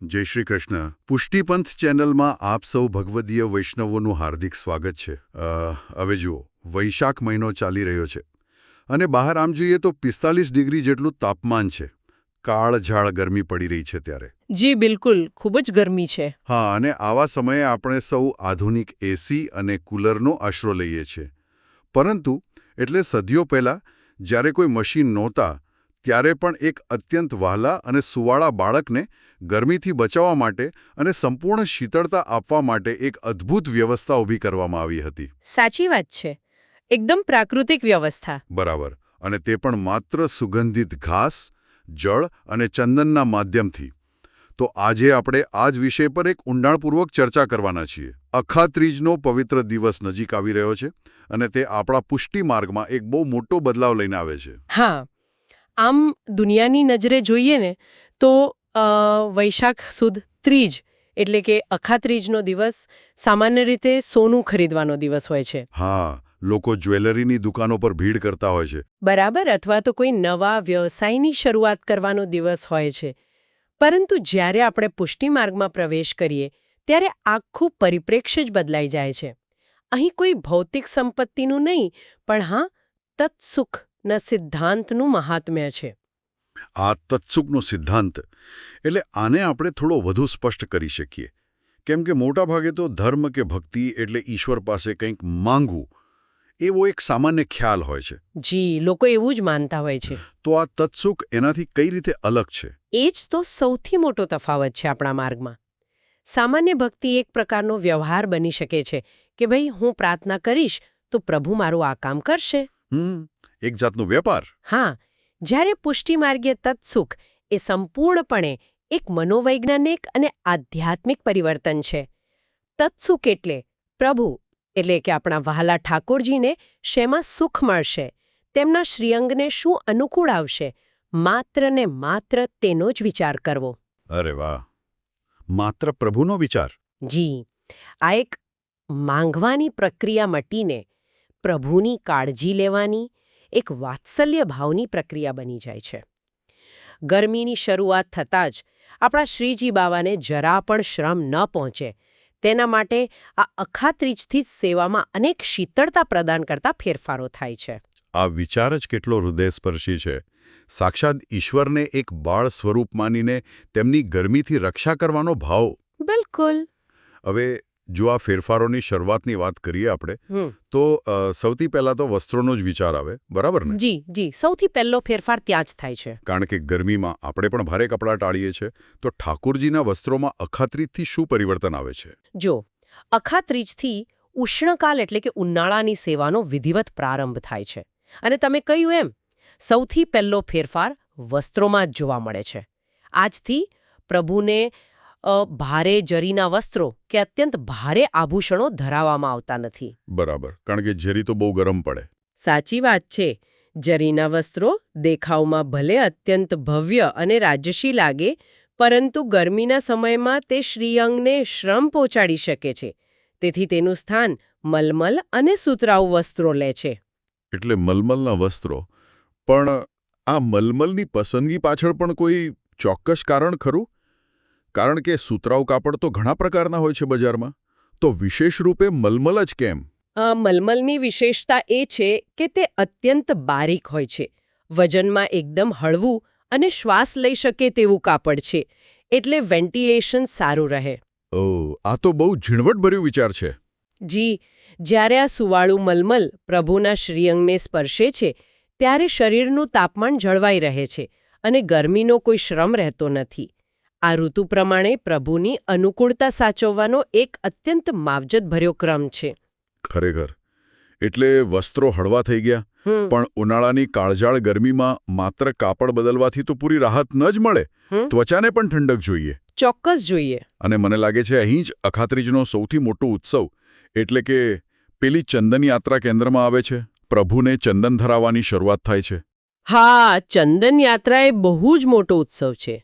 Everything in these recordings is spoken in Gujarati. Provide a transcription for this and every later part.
જય શ્રી કૃષ્ણ. પુષ્ટિપંથ ચેનલમાં આપ સૌ ભગવદીય વૈષ્ણવોનું હાર્દિક સ્વાગત છે. હવે જુઓ, વૈશાખ મહિનો ચાલી રહ્યો છે અને બહાર આમ જોઈએ તો 45 ડિગ્રી જેટલું તાપમાન છે. કાળઝાળ ગરમી પડી રહી છે ત્યારે. જી બિલકુલ, ખૂબ જ ગરમી છે. હા, અને આવા સમયે આપણે સૌ આધુનિક એસી અને કુલરનો આશરો લઈએ છીએ. પરંતુ એટલે સદીઓ પહેલાં જ્યારે કોઈ મશીન નહોતા ત્યારે પણ એક અત્યંત વહાલા અને સુવાળા બાળકને ગરમીથી બચાવવા માટે અને સંપૂર્ણ શીતળતા આપવા માટે એક અદ્ભુત વ્યવસ્થા ઊભી કરવામાં આવી હતી. સાચી વાત છે. એકદમ પ્રાકૃતિક વ્યવસ્થા. બરાબર. અને તે પણ માત્ર સુગંધિત ઘાસ, જળ અને ચંદનના માધ્યમથી. તો આજે આપણે આ જ વિષય પર એક ઊંડાણપૂર્વક ચર્ચા કરવાના છીએ. અખાત્રીજનો પવિત્ર દિવસ નજીક આવી રહ્યો છે અને તે આપણા પુષ્ટિ માર્ગમાં એક બહુ મોટો બદલાવ લઈને આવે છે. હા, આમ દુનિયાની નજરે જોઈએ ને તો વૈશાખ સુદ ત્રીજ એટલે કે અખાત્રીજનો દિવસ સામાન્ય રીતે સોનું ખરીદવાનો દિવસ હોય છે. હા, લોકો જ્વેલરીની દુકાનો પર ભીડ કરતા હોય છે. બરાબર, અથવા તો કોઈ નવા વ્યવસાયની શરૂઆત કરવાનો દિવસ હોય છે. પરંતુ જ્યારે આપણે પુષ્ટિ માર્ગમાં પ્રવેશ કરીએ ત્યારે આખું પરિપ્રેક્ષ્ય જ બદલાઈ જાય છે. અહીં કોઈ ભૌતિક સંપત્તિનું નહીં, પણ હા, તત્સુખના સિદ્ધાંતનું મહાત્મ્ય છે. આ તત્સુખનો સિદ્ધાંત એટલે આને આપણે થોડો વધુ સ્પષ્ટ કરી શકીએ. કેમ કે મોટાભાગે તો ધર્મ કે ભક્તિ એટલે ઈશ્વર પાસે કંઈક માંગવું એવો એક સામાન્ય ખ્યાલ હોય છે. જી, લોકો એવું જ માનતા હોય છે. તો આ તત્સુખ એનાથી કઈ રીતે અલગ છે? એ જ તો સૌથી મોટો તફાવત છે આપણા માર્ગમાં. સામાન્ય ભક્તિ એક પ્રકારનો વ્યવહાર બની શકે છે કે ભાઈ હું પ્રાર્થના કરીશ તો પ્રભુ મારું આ કામ કરશે. એક જાતનો વેપાર. હા, જ્યારે પુષ્ટિમાર્ગીય તત્સુખ એ સંપૂર્ણપણે એક મનોવૈજ્ઞાનિક અને આધ્યાત્મિક પરિવર્તન છે. તત્સુખ એટલે પ્રભુ એટલે કે આપણા વહાલા ઠાકોરજીને શેમાં સુખ મળશે, તેમના શ્રીઅંગને શું અનુકૂળ આવશે, માત્ર ને માત્ર તેનો જ વિચાર કરવો. અરે વાહ! માત્ર પ્રભુનો વિચાર. જી, આ એક માંગવાની પ્રક્રિયા મટીને પ્રભુની કાળજી લેવાની એક વાત્સલ્ય ભાવની પ્રક્રિયા બની જાય છે. ગરમીની શરૂઆત થતાં જ આપણા શ્રીજી બાવાને જરા પણ શ્રમ ન પહોંચે તેના માટે આ અખાત્રીજથી સેવામાં અનેક શીતળતા પ્રદાન કરતા ફેરફારો થાય છે. આ વિચાર જ કેટલો હૃદયસ્પર્શી છે. સાક્ષાત ઈશ્વરને એક બાળ સ્વરૂપ માનીને તેમની ગરમીથી રક્ષા કરવાનો ભાવ. બિલકુલ. હવે જો આ ફેરફારોની શરૂઆતની વાત કરીએ આપણે તો સૌથી પહેલા તો વસ્ત્રોનો જ વિચાર આવે, બરાબર ને? જી, સૌથી પહેલો ફેરફાર ત્યાં જ થાય છે. કારણ કે ગરમીમાં આપણે પણ ભારે કપડાં ટાળીએ છીએ, તો ઠાકોરજીના વસ્ત્રોમાં અખાત્રીજથી શું પરિવર્તન આવે છે? જો, અખાત્રીજથી ઉષ્ણકાલ એટલે કે ઉનાળાની સેવાનો વિધિવત પ્રારંભ થાય છે. અને તમે કહ્યું એમ, સૌથી પહેલો ફેરફાર વસ્ત્રોમાં જ જોવા મળે છે. આજથી પ્રભુને ભારે જરીના વસ્ત્રો કે અત્યંત ભારે આભૂષણો ધરાવવામાં આવતા નથી. બરાબર, કારણ કે જરી તો બહુ ગરમ પડે. સાચી વાત છે. જરીના વસ્ત્રો દેખાવમાં ભલે અત્યંત ભવ્ય અને રાજસી લાગે, પરંતુ ગરમીના સમયમાં તે શ્રીઅંગને શ્રમ પહોંચાડી શકે છે. તેથી તેનું સ્થાન મલમલ અને સુતરાઉ વસ્ત્રો લે છે. એટલે મલમલના વસ્ત્રો. પણ આ મલમલની પસંદગી પાછળ પણ કોઈ ચોક્કસ કારણ ખરું? કારણ કે સુતરાઉ કાપડ તો ઘણા પ્રકારના હોય છે બજારમાં. તો વિશેષ રૂપે મલમલ જ કેમ? મલમલની વિશેષતા એ છે કે તે અત્યંત બારીક હોય છે. વજનમાં એકદમ હળવું અને શ્વાસ લઈ શકે તેવું કાપડ છે. એટલે વેન્ટિલેશન સારું રહે. ઓહ, આ તો બહુ ઝીણવટભર્યું વિચાર છે. જી, જ્યારે આ સુવાળું મલમલ પ્રભુના શ્રીઅંગને સ્પર્શે છે ત્યારે શરીરનું તાપમાન જળવાઈ રહે છે અને ગરમીનો કોઈ શ્રમ રહેતો નથી. આ ઋતુ પ્રમાણે પ્રભુની અનુકૂળતા સાચવવાનો એક અત્યંત માવજતભર્યો ક્રમ છે. ખરેખર. એટલે વસ્ત્રો હળવા થઈ ગયા, પણ ઉનાળાની કાળઝાળ ગરમીમાં માત્ર કાપડ બદલવાથી તો પૂરી રાહત ન જ મળે. ત્વચાને પણ ઠંડક જોઈએ. ચોક્કસ જોઈએ. અને મને લાગે છે અહીં જ અખાત્રીજનો સૌથી મોટો ઉત્સવ એટલે કે પેલી ચંદન યાત્રા કેન્દ્રમાં આવે છે. પ્રભુને ચંદન ધરાવવાની શરૂઆત થાય છે. હા, ચંદન યાત્રા એ બહુ જ મોટો ઉત્સવ છે.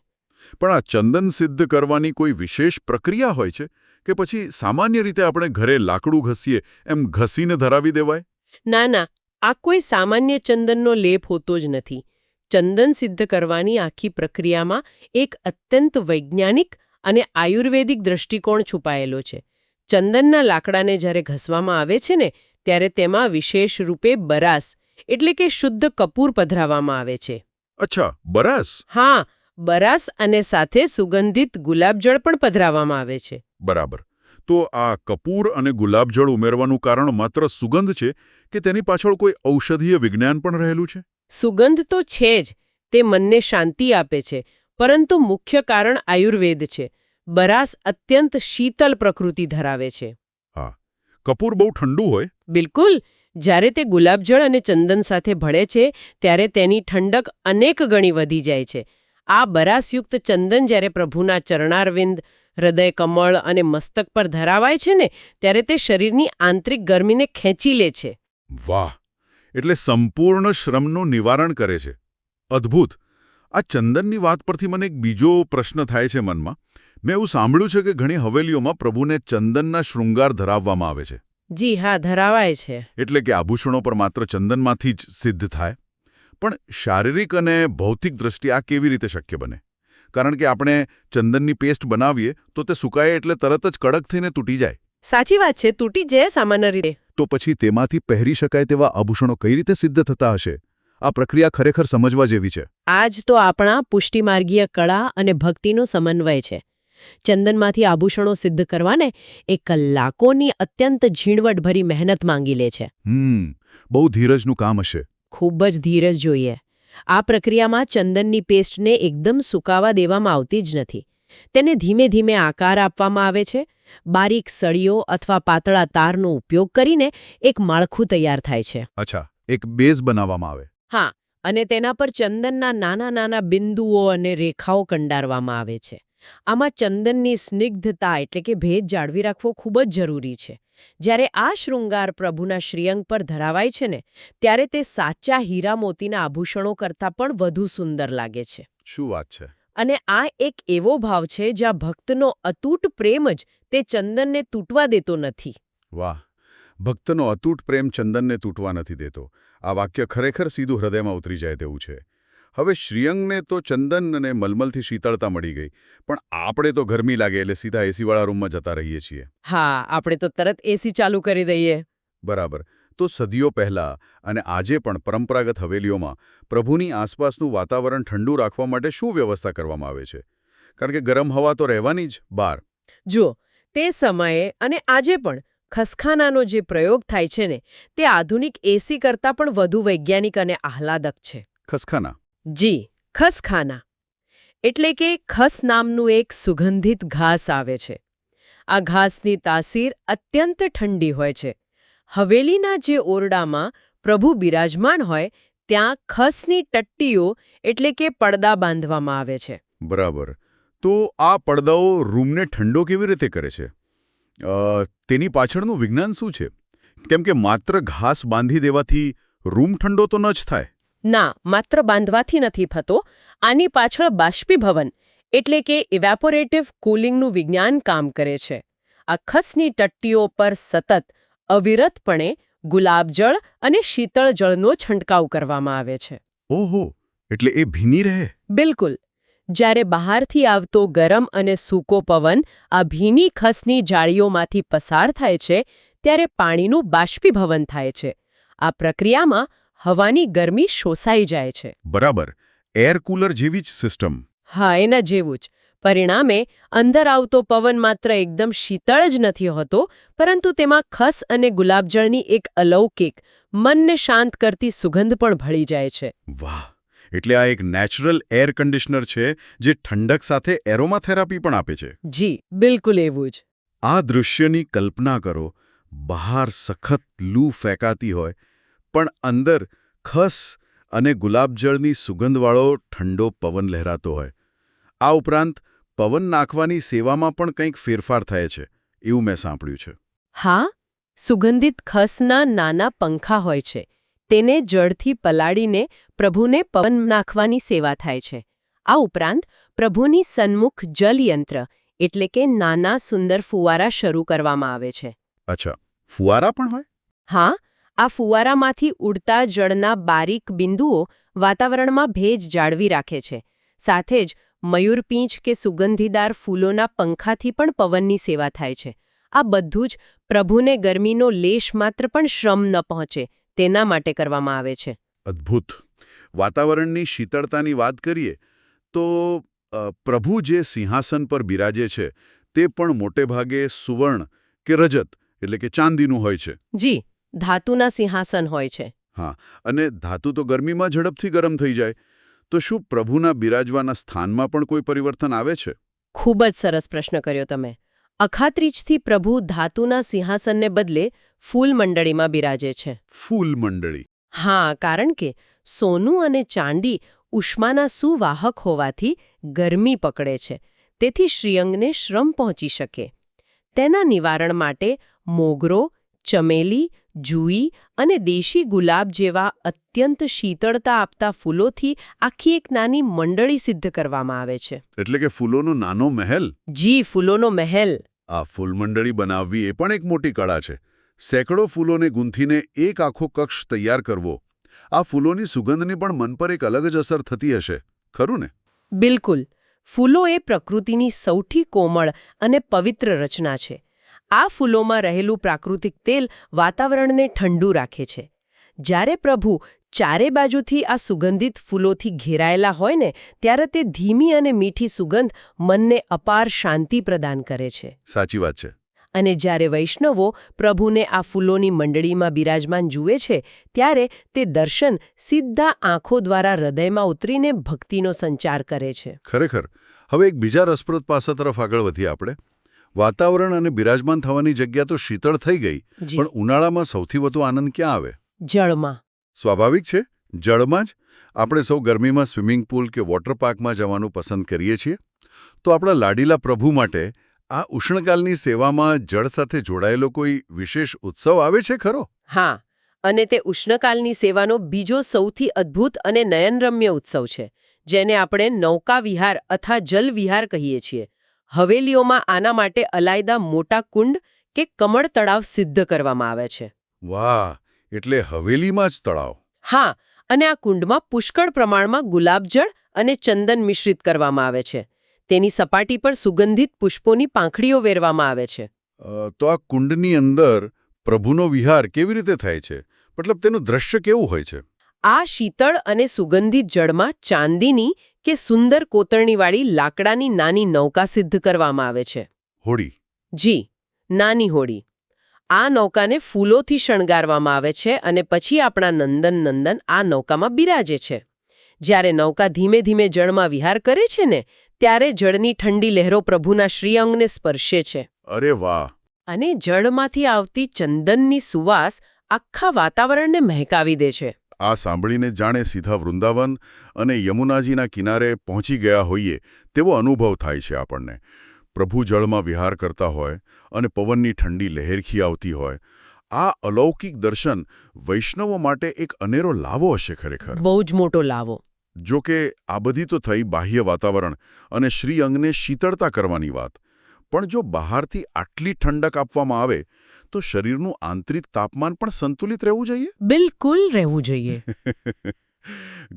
પણ આ ચંદન સિદ્ધ કરવાની કોઈ વિશેષ પ્રક્રિયા હોય છે કે પછી સામાન્ય રીતે આપણે ઘરે લાકડું ઘસીએ એમ ઘસીને ધરાવી દેવાય? ના, આ કોઈ સામાન્ય ચંદનનો લેપ હોતો જ નથી. ચંદન સિદ્ધ કરવાની આખી પ્રક્રિયામાં એક અત્યંત વૈજ્ઞાનિક અને આયુર્વેદિક દૃષ્ટિકોણ છુપાયેલો છે. ચંદનના લાકડાને જ્યારે ઘસવામાં આવે છે ને ત્યારે તેમાં વિશેષ રૂપે બરાસ એટલે કે શુદ્ધ કપૂર પધરાવવામાં આવે છે. અચ્છા, બરાસ. હા, બરાસ અને સાથે સુગંધિત ગુલાબજળ પણ પધરાવવામાં આવે છે. બરાબર. તો આ કપૂર અને ગુલાબજળ ઉમેરવાનું કારણ માત્ર સુગંધ છે કે તેની પાછળ કોઈ ઔષધીય વિજ્ઞાન પણ રહેલું છે? સુગંધ તો છે જ, તે મનને શાંતિ આપે છે, પરંતુ મુખ્ય કારણ આયુર્વેદ છે. બરાસ અત્યંત શીતલ પ્રકૃતિ ધરાવે છે. હા, કપૂર બહુ ઠંડુ હોય. બિલકુલ. જ્યારે તે ગુલાબજળ અને ચંદન સાથે ભળે છે ત્યારે તેની ઠંડક અનેક ગણી વધી જાય છે. આ બરાસયુક્ત ચંદન જ્યારે પ્રભુના ચરણારવિંદ, હૃદય કમળ અને મસ્તક પર ધરાવાય છે ને ત્યારે તે શરીરની આંતરિક ગરમીને ખેંચી લે છે. વાહ! એટલે સંપૂર્ણ શ્રમનું નિવારણ કરે છે. અદ્ભુત. આ ચંદનની વાત પરથી મને એક બીજો પ્રશ્ન થાય છે મનમાં. મેં એવું સાંભળ્યું છે કે ઘણી હવેલીઓમાં પ્રભુને ચંદનના શૃંગાર ધરાવવામાં આવે છે. જી હા, ધરાવાય છે. એટલે કે આભૂષણો પર માત્ર ચંદનમાંથી જ સિદ્ધ થાય. પણ શારીરિક અને ભૌતિક દ્રષ્ટિએ આ કેવી રીતે શક્ય બને? કારણ કે આપણે ચંદનની પેસ્ટ બનાવીએ તો તે સુકાય એટલે તરત જ કડક થઈને તૂટી જાય. સાચી વાત છે, તૂટી જાય સામાન્ય રીતે. તો પછી તેમાંથી પહેરી શકાય તેવા આભૂષણો કઈ રીતે સિદ્ધ થતા હશે? આ પ્રક્રિયા ખરેખર સમજવા જેવી છે. આ જ તો આપણા પુષ્ટિમાર્ગીય કળા અને ભક્તિનો સમન્વય છે. ચંદનમાંથી આભૂષણો સિદ્ધ કરવાને એ કલાકોની અત્યંત ઝીણવટભરી મહેનત માંગી લે છે. બહુ ધીરજનું કામ હશે. ખૂબ જ ધીરજ જોઈએ. આ પ્રક્રિયામાં ચંદનની પેસ્ટને એકદમ સુકાવા દેવામાં આવતી જ નથી. તેને ધીમે ધીમે આકાર આપવામાં આવે છે. બારીક સળીઓ અથવા પાતળા તારનો ઉપયોગ કરીને એક માળખું તૈયાર થાય છે. અચ્છા, એક બેઝ બનાવવામાં આવે. હા, અને તેના પર ચંદનના નાના નાના બિંદુઓ અને રેખાઓ કંડારવામાં આવે છે. આમાં ચંદનની સ્નિગ્ધતા એટલે કે ભેજ જાળવી રાખવો ખૂબ જ જરૂરી છે. જ્યારે આ શૃંગાર પ્રભુના શ્રીઅંગ પર ધરાવાય છે ને ત્યારે તે સાચા હીરા મોતીના આભૂષણો કરતાં પણ વધુ સુંદર લાગે છે. શું વાત છે! અને આ એક એવો ભાવ છે જ્યાં ભક્તનો અતૂટ પ્રેમ જ તે ચંદનને તૂટવા દેતો નથી. વાહ! ભક્તનો અતૂટ પ્રેમ ચંદનને તૂટવા નથી દેતો. આ વાક્ય ખરેખર સીધું હૃદયમાં ઉતરી જાય તેવું છે. હવે શ્રીઅંગને તો ચંદન અને મલમલથી શીતળતા મળી ગઈ, પણ આપણે તો ગરમી લાગે એટલે સીધા એસીવાળા રૂમમાં જતા રહીએ છીએ. હા, આપણે તો તરત એસી ચાલુ કરી દઈએ. બરાબર. તો સદીઓ પહેલા અને આજે પણ પરંપરાગત હવેલીઓમાં પ્રભુની આસપાસનું વાતાવરણ ઠંડુ રાખવા માટે શું વ્યવસ્થા કરવામાં આવે છે? કારણ કે ગરમ હવા તો રહેવાની જ બહાર. જુઓ, તે સમયે અને આજે પણ ખસખાનાનો જે પ્રયોગ થાય છે ને તે આધુનિક એસી કરતાં પણ વધુ વૈજ્ઞાનિક અને આહલાદક છે. ખસખાના? જી, ખસખાના. એટલે કે ખસ નામનું એક સુગંધિત ઘાસ આવે છે. આ ઘાસની તાસીર અત્યંત ઠંડી હોય છે. હવેલીના જે ઓરડામાં પ્રભુ બિરાજમાન હોય ત્યાં ખસની ટટ્ટીઓ એટલે કે પડદા બાંધવામાં આવે છે. બરાબર. તો આ પડદાઓ રૂમને ઠંડો કેવી રીતે કરે છે? તેની પાછળનું વિજ્ઞાન શું છે? કેમ કે માત્ર ઘાસ બાંધી દેવાથી રૂમ ઠંડો તો ન જ થાય. ના, માત્ર બાંધવાથી નથી થતો. આની પાછળ બાષ્પીભવન એટલે કે ઇવેપોરેટિવ કુલિંગનું વિજ્ઞાન કામ કરે છે. આ ખસની ટટ્ટીઓ પર સતત અવિરતપણે ગુલાબજળ અને શીતળ જળનો છંટકાવ કરવામાં આવે છે. ઓહો, એટલે એ ભીની રહે? બિલકુલ. જ્યારે બહારથી આવતો ગરમ અને સૂકો પવન આ ભીની ખસની જાળીઓમાંથી પસાર થાય છે ત્યારે પાણીનું બાષ્પીભવન થાય છે. આ પ્રક્રિયામાં હવાની ગરમી શોષાઈ જાય છે. બરાબર. એર કુલર જેવી જ સિસ્ટમ. હા, એના જેવું જ. પરિણામે અંદર આવતો પવન માત્ર એકદમ શીતળ જ નથી હોતો, પરંતુ તેમાં ખસ અને ગુલાબજળની એક અલૌકિક, મનને શાંત કરતી સુગંધ પણ ભળી જાય છે. વાહ! એટલે આ એક નેચરલ એર કન્ડિશનર છે જે ઠંડક સાથે એરોમાથેરાપી પણ આપે છે. જી, બિલકુલ એવું જ. આ દૃશ્યની કલ્પના કરો. બહાર સખત લૂ ફેંકાતી હોય, પણ અંદર ખસ અને ગુલાબજળની સુગંધવાળો ઠંડો પવન લહેરાતો હોય. આ ઉપરાંત પવન નાખવાની સેવામાં પણ કંઈક ફેરફાર થાય છે એવું મેં સાંભળ્યું છે. હા, સુગંધિત ખસના નાના પંખા હોય છે. તેને જળથી પલાળીને પ્રભુને પવન નાખવાની સેવા થાય છે. આ ઉપરાંત પ્રભુની સન્મુખ જલયંત્ર એટલે કે નાના સુંદર ફુવારા શરૂ કરવામાં આવે છે. અચ્છા, ફુવારા પણ હોય? હા, આ ફુવારામાંથી ઉડતા જળના બારીક બિંદુઓ વાતાવરણમાં ભેજ જાળવી રાખે છે. સાથે જ મયુરપીંછ કે સુગંધીદાર ફૂલોના પંખાથી પણ પવનની સેવા થાય છે. આ બધું જ પ્રભુને ગરમીનો લેશ માત્ર પણ શ્રમ ન પહોંચે તેના માટે કરવામાં આવે છે. અદ્ભુત. વાતાવરણની શીતળતાની વાત કરીએ તો પ્રભુ જે સિંહાસન પર બિરાજે છે તે પણ મોટેભાગે સુવર્ણ કે રજત એટલે કે ચાંદીનું હોય છે. જી, ધાતુના સિંહાસન હોય છે. હા, અને ધાતુ તો ગરમીમાં ઝડપથી ગરમ થઈ જાય. તો શું પ્રભુના બિરાજવાના સ્થાનમાં પણ કોઈ પરિવર્તન આવે છે? ખૂબ જ સરસ પ્રશ્ન કર્યો તમે. અખાત્રીજથી પ્રભુ ધાતુના સિંહાસનને બદલે ફૂલ મંડળીમાં બિરાજે છે. ફૂલ મંડળી. હા, કારણ કે સોનું અને ચાંદી ઉષ્માના સુવાહક હોવાથી ગરમી પકડે છે. તેથી શ્રીઅંગને શ્રમ પહોંચી શકે. તેના નિવારણ માટે મોગરો, ચમેલી, જુઈ અને દેશી ગુલાબ જેવા અત્યંત શીતળતા આપતા ફૂલોથી આખી એક નાની મંડળી સિદ્ધ કરવામાં આવે છે. એટલે કે ફૂલોનો નાનો મહેલ. જી, ફૂલોનો મહેલ. આ ફૂલ મંડળી બનાવવી એ પણ એક મોટી કળા છે. સેંકડો ફૂલોને ગૂંથીને એક આખો કક્ષ તૈયાર કરવો. આ ફૂલોની સુગંધની પણ મન પર એક અલગ જ અસર થતી હશે, ખરું ને? બિલકુલ. ફૂલો એ પ્રકૃતિની સૌથી કોમળ અને પવિત્ર રચના છે. આ ફૂલોમાં રહેલું પ્રાકૃતિક તેલ વાતાવરણને ઠંડુ રાખે છે. જ્યારે પ્રભુ ચારે બાજુથી આ સુગંધિત ફૂલોથી ઘેરાયેલા હોય ને ત્યારે તે ધીમી અને મીઠી સુગંધ મનને અપાર શાંતિ પ્રદાન કરે છે. સાચી વાત છે. અને જ્યારે વૈષ્ણવો પ્રભુને આ ફૂલોની મંડળીમાં બિરાજમાન જુએ છે ત્યારે તે દર્શન સીધા આંખો દ્વારા હૃદયમાં ઉતરીને ભક્તિનો સંચાર કરે છે. ખરેખર. હવે એક બીજા રસપ્રદ પાસા તરફ આગળ વધીએ આપણે. વાતાવરણ અને બિરાજમાન થવાની જગ્યા તો શીતળ થઈ ગઈ, પણ ઉનાળામાં સૌથી વધુ આનંદ ક્યાં આવે? જળમાં. સ્વાભાવિક છે, જળમાં જ. આપણે સૌ ગરમીમાં સ્વિમિંગ પૂલ કે વોટર પાર્કમાં જવાનું પસંદ કરીએ છીએ. તો આપણા લાડીલા પ્રભુ માટે આ ઉષ્ણકાલની સેવામાં જળ સાથે જોડાયેલો કોઈ વિશેષ ઉત્સવ આવે છે ખરો? હા, અને તે ઉષ્ણકાલની સેવાનો બીજો સૌથી અદ્ભુત અને નયનરમ્ય ઉત્સવ છે, જેને આપણે નૌકા વિહાર અથવા જલ વિહાર કહીએ છીએ. હવેલીઓમાં આના માટે અલાયદા મોટા કુંડ કે કમળ તળાવ સિદ્ધ કરવામાં આવે છે. વાહ! એટલે હવેલીમાં જ તળાવ. હા, અને આ કુંડમાં પુષ્કળ પ્રમાણમાં ગુલાબજળ અને ચંદન મિશ્રિત કરવામાં આવે છે. તેની સપાટી પર સુગંધિત પુષ્પોની પાંખડીઓ વેરવામાં આવે છે. તો આ કુંડની અંદર પ્રભુનો વિહાર કેવી રીતે થાય છે? મતલબ તેનું દ્રશ્ય કેવું હોય છે? આ શીતળ અને સુગંધિત જળમાં ચાંદીની કે સુંદર કોતરણીવાળી લાકડાની નાની નૌકા સિદ્ધ કરવામાં આવે છે. હોડી. જી, નાની હોડી. આ નૌકાને ફૂલોથી શણગારવામાં આવે છે અને પછી આપણા નંદન આ નૌકામાં બિરાજે છે. જ્યારે નૌકા ધીમે ધીમે જળમાં વિહાર કરે છે ને ત્યારે જળની ઠંડી લહેરો પ્રભુના શ્રીઅંગને સ્પર્શે છે. અરે વાહ! અને જળમાંથી આવતી ચંદનની સુવાસ આખા વાતાવરણને મહેકાવી દે છે. આ સાંભળીને જાણે સીધા વૃંદાવન અને યમુનાજીના કિનારે પહોંચી ગયા હોઈએ તેવો અનુભવ થાય છે આપણને. પ્રભુ જળમાં વિહાર કરતા હોય અને પવનની ઠંડી લહેરખી આવતી હોય. આ અલૌકિક દર્શન વૈષ્ણવો માટે એક અનેરો લાવો હશે ખરેખર. બહુ જ મોટો લાવો. જો કે આ બધી તો થઈ બાહ્ય વાતાવરણ અને શ્રીઅંગને શીતળતા કરવાની વાત. પણ જો બહારથી આટલી ઠંડક આપવામાં આવે તો શરીરનું આંતરિક તાપમાન પણ સંતુલિત રહેવું જોઈએ? બિલકુલ રહેવું જોઈએ.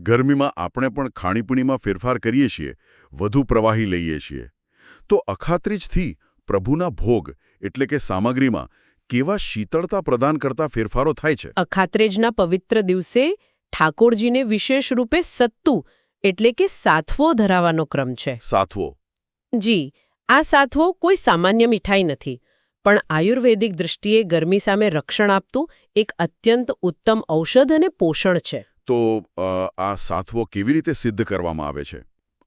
ગરમીમાં આપણે પણ ખાણીપીણીમાં ફેરફાર કરીએ છીએ, વધુ પ્રવાહી લઈએ છીએ. તો અખાત્રીજથી પ્રભુના ભોગ એટલે કે સામગ્રીમાં કેવા શીતળતા પ્રદાન કરતા ફેરફારો થાય છે? અખાત્રેજના પવિત્ર દિવસે ઠાકોરજીને વિશેષ રૂપે સત્તુ એટલે કે સાથવો ધરાવવાનો ક્રમ છે. સાથવો. જી, આ સાથવો કોઈ સામાન્ય મીઠાઈ નથી, પણ આયુર્વેદિક દૃષ્ટિએ ગરમી સામે રક્ષણ આપતું એક અત્યંત ઉત્તમ ઔષધ અને પોષણ છે. તો આ સાથવો કેવી રીતે સિદ્ધ કરવામાં આવે છે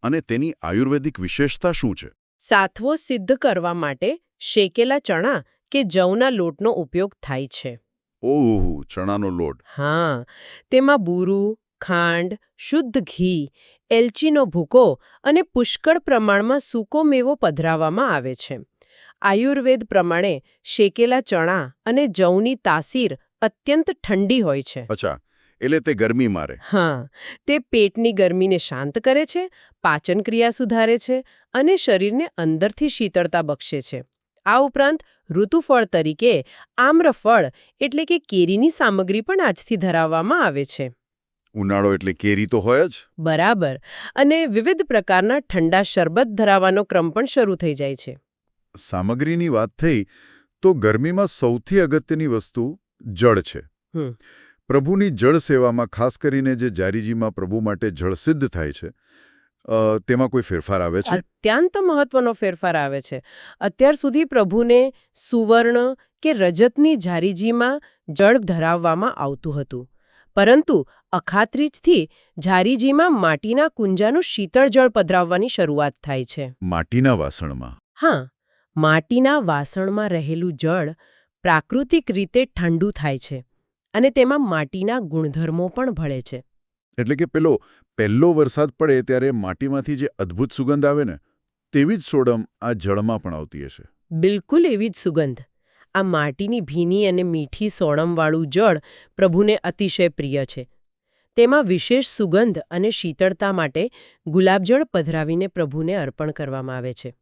અને તેની આયુર્વેદિક વિશેષતા શું છે? સાથવો સિદ્ધ કરવા માટે શેકેલા ચણા કે જવના લોટનો ઉપયોગ થાય છે. ઓહ, ચણાનો લોટ. હા, તેમાં બુરું, ખાંડ, શુદ્ધ ઘી, એલચીનો ભૂકો અને પુષ્કળ પ્રમાણમાં સૂકો મેવો પધરાવવામાં આવે છે. આયુર્વેદ પ્રમાણે શેકેલા ચણા અને જવની તાસીર અત્યંત ઠંડી હોય છે. અચ્છા, એટલે તે ગરમી મારે. હા, તે પેટની ગરમીને શાંત કરે છે, પાચન ક્રિયા સુધારે છે અને શરીરને અંદરથી શીતળતા બક્ષે છે. આ ઉપરાંત ઋતુફળ તરીકે આમ્રફળ એટલે કે કેરીની સામગ્રી પણ આજથી ધરાવવામાં આવે છે. ઉનાળો એટલે કેરી તો હોય જ. બરાબર. અને વિવિધ પ્રકારના ઠંડા શરબત ધરાવવાનો ક્રમ પણ શરૂ થઈ જાય છે. સામગ્રીની વાત થઈ તો ગરમીમાં સૌથી અગત્યની વસ્તુ જળ છે. હમ. પ્રભુની જળ સેવામાં ખાસ કરીને જે જારીજીમાં પ્રભુ માટે જળ સિદ્ધ થાય છે તેમાં કોઈ ફેરફાર આવે છે? અત્યંત મહત્વનો ફેરફાર આવે છે. અત્યાર સુધી પ્રભુને સુવર્ણ કે રજતની જારીજીમાં જળ ધરાવવામાં આવતું હતું. પરંતુ અખાત્રીજથી જારીજીમાં માટીના કુંજાનું શીતળ જળ પધરાવવાની શરૂઆત થાય છે. માટીના વાસણમાં? હા, માટીના વાસણમાં રહેલું જળ પ્રાકૃતિક રીતે ઠંડુ થાય છે અને તેમાં માટીના ગુણધર્મો પણ ભળે છે. એટલે કે પહેલો વરસાદ પડે ત્યારે માટીમાંથી જે અદ્ભુત સુગંધ આવે ને તેવી જ સોડમ આ જળમાં પણ આવતી હશે. બિલકુલ એવી જ સુગંધ. આ માટીની ભીની અને મીઠી સોડમવાળું જળ પ્રભુને અતિશય પ્રિય છે. તેમાં વિશેષ સુગંધ અને શીતળતા માટે ગુલાબજળ પધરાવીને પ્રભુને અર્પણ કરવામાં આવે છે.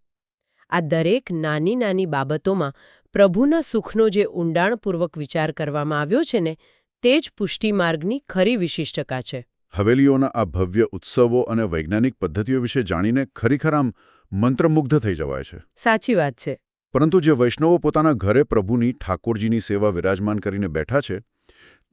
આ દરેક નાની નાની બાબતોમાં પ્રભુના સુખનો જે ઊંડાણપૂર્વક વિચાર કરવામાં આવ્યો છે ને તે જ પુષ્ટિ માર્ગની ખરી વિશિષ્ટતા છે. હવેલીઓના આ ભવ્ય ઉત્સવો અને વૈજ્ઞાનિક પદ્ધતિઓ વિશે જાણીને ખરેખર આમ મંત્રમુગ્ધ થઈ જવાય છે. સાચી વાત છે. પરંતુ જે વૈષ્ણવો પોતાના ઘરે પ્રભુની ઠાકોરજીની સેવા વિરાજમાન કરીને બેઠા છે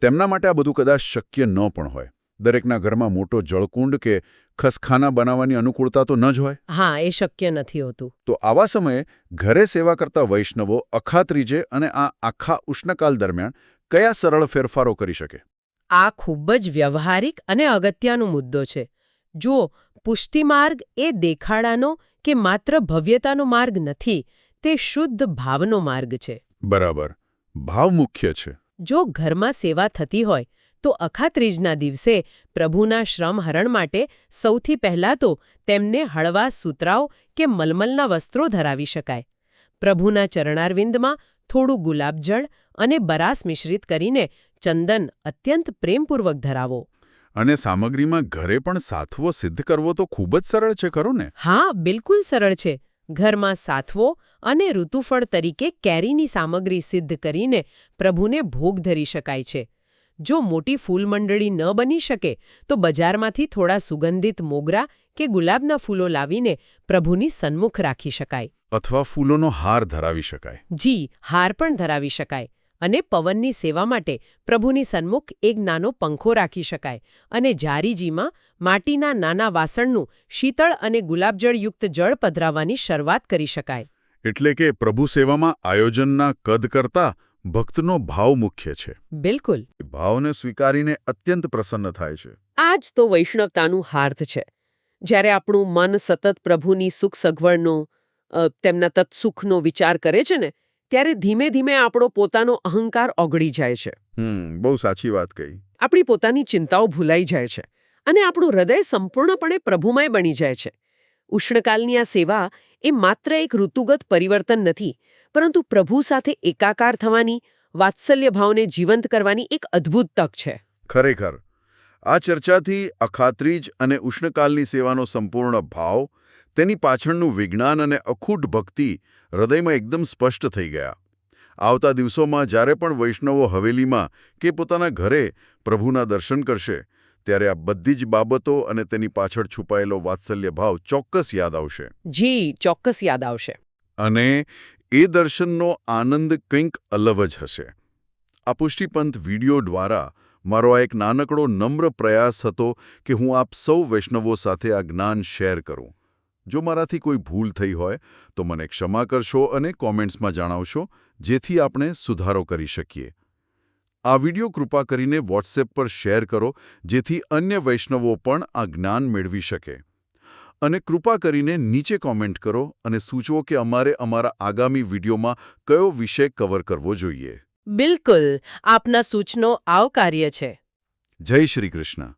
તેમના માટે આ બધું કદાચ શક્ય ન પણ હોય. દરેકના ઘરમાં મોટો જળકુંડ કે ખસખાના બનાવવાની અનુકૂળતા તો ન જ હોય. હા, એ શક્ય નથી હોતું. તો આવા સમયે ઘરે સેવા કરતા વૈષ્ણવો અખાત્રીજે અને આ આખા ઉષ્ણકાલ દરમિયાન કયા સરળ ફેરફારો કરી શકે? આ ખૂબ જ વ્યવહારિક અને અગત્યનો મુદ્દો છે. જુઓ, પુષ્ટિમાર્ગ એ દેખાડાનો કે માત્ર ભવ્યતાનો માર્ગ નથી, તે શુદ્ધ ભાવનો માર્ગ છે. બરાબર. ભાવ મુખ્ય છે. જો ઘરમાં સેવા થતી હોય તો અખાત્રીજના દિવસે પ્રભુના શ્રમહરણ માટે સૌથી પહેલાં તો તેમને હળવા સૂતરાઓ કે મલમલના વસ્ત્રો ધરાવી શકાય. પ્રભુના ચરણારવિંદમાં થોડું ગુલાબજળ અને બરાસ મિશ્રિત કરીને ચંદન અત્યંત પ્રેમપૂર્વક ધરાવો. અને સામગ્રીમાં ઘરે પણ સાથવો સિદ્ધ કરવો તો ખૂબ જ સરળ છે, ખરું ને? હા, બિલકુલ સરળ છે. ઘરમાં સાથવો અને ઋતુફળ તરીકે કેરીની સામગ્રી સિદ્ધ કરીને પ્રભુને ભોગ ધરી શકાય છે. જો મોટી ફૂલમંડળી ન બની શકે તો બજારમાંથી થોડા સુગંધિત મોગરા કે ગુલાબના ફૂલો લાવીને પ્રભુની સન્મુખ રાખી શકાય. અથવા ફૂલોનો હાર ધરાવી શકાય. જી, હાર પણ ધરાવી શકાય. અને પવનની સેવા માટે પ્રભુની સન્મુખ એક નાનો પંખો રાખી શકાય અને જારીજીમાં માટીના નાના વાસણનું શીતળ અને ગુલાબજળયુક્ત જળ પધરાવવાની શરૂઆત કરી શકાય. એટલે કે પ્રભુ સેવામાં આયોજનના કદ કરતાં ભક્તનો ભાવ મુખ્ય છે. બિલકુલ. ભાવને સ્વીકારીને અત્યંત પ્રસન્ન થાય છે. આ જ તો વૈષ્ણવતાનું હાર્દ છે. જ્યારે આપણું મન સતત પ્રભુની સુખ સગવડનો તેમના તત્સુખનો વિચાર કરે છે ને ત્યારે ધીમે ધીમે આપણો પોતાનો અહંકાર ઓગળી જાય છે. બહુ સાચી વાત કહી. આપણી પોતાની ચિંતાઓ ભૂલાઈ જાય છે અને આપણું હૃદય સંપૂર્ણપણે પ્રભુમય બની જાય છે. ઉષ્ણકાલની આ સેવા એ માત્ર એક ઋતુગત પરિવર્તન નથી, પરંતુ પ્રભુ સાથે એકાકાર થવાની, વાત્સલ્ય ભાવને જીવંત કરવાની એક અદ્ભુત તક છે. ખરેખર આ ચર્ચાથી અખાત્રીજ અને ઉષ્ણકાલની સેવાનો સંપૂર્ણ ભાવ, તેની પાછળનું વિજ્ઞાન અને અખૂટ ભક્તિ હૃદયમાં એકદમ સ્પષ્ટ થઈ ગયા. આવતા દિવસોમાં જ્યારે પણ વૈષ્ણવો હવેલીમાં કે પોતાના ઘરે પ્રભુના દર્શન કરશે ત્યારે આ બધી જ બાબતો અને તેની પાછળ છુપાયેલો વાત્સલ્ય ભાવ ચોક્કસ યાદ આવશે. જી, ચોક્કસ યાદ આવશે. અને એ દર્શનનો આનંદ કંઈક અલગ જ હશે. આ પુષ્ટિપંથ વિડીયો દ્વારા મારો આ એક નાનકડો નમ્ર પ્રયાસ હતો કે હું આપ સૌ વૈષ્ણવો સાથે આ જ્ઞાન શેર કરું. જો મારાથી કોઈ ભૂલ થઈ હોય તો મને ક્ષમા કરશો અને કોમેન્ટ્સમાં જણાવશો, જેથી આપણે સુધારો કરી શકીએ. આ વિડીયો કૃપા કરીને વોટ્સએપ પર શેર કરો, જેથી અન્ય વૈષ્ણવો પણ આ જ્ઞાન મેળવી શકે. અને કૃપા કરીને નીચે કોમેન્ટ કરો અને સૂચવો કે અમારે અમારા આગામી વિડીયોમાં કયો વિષય કવર કરવો જોઈએ. બિલકુલ, આપના સૂચનો આવકાર્ય છે. જય શ્રી કૃષ્ણ.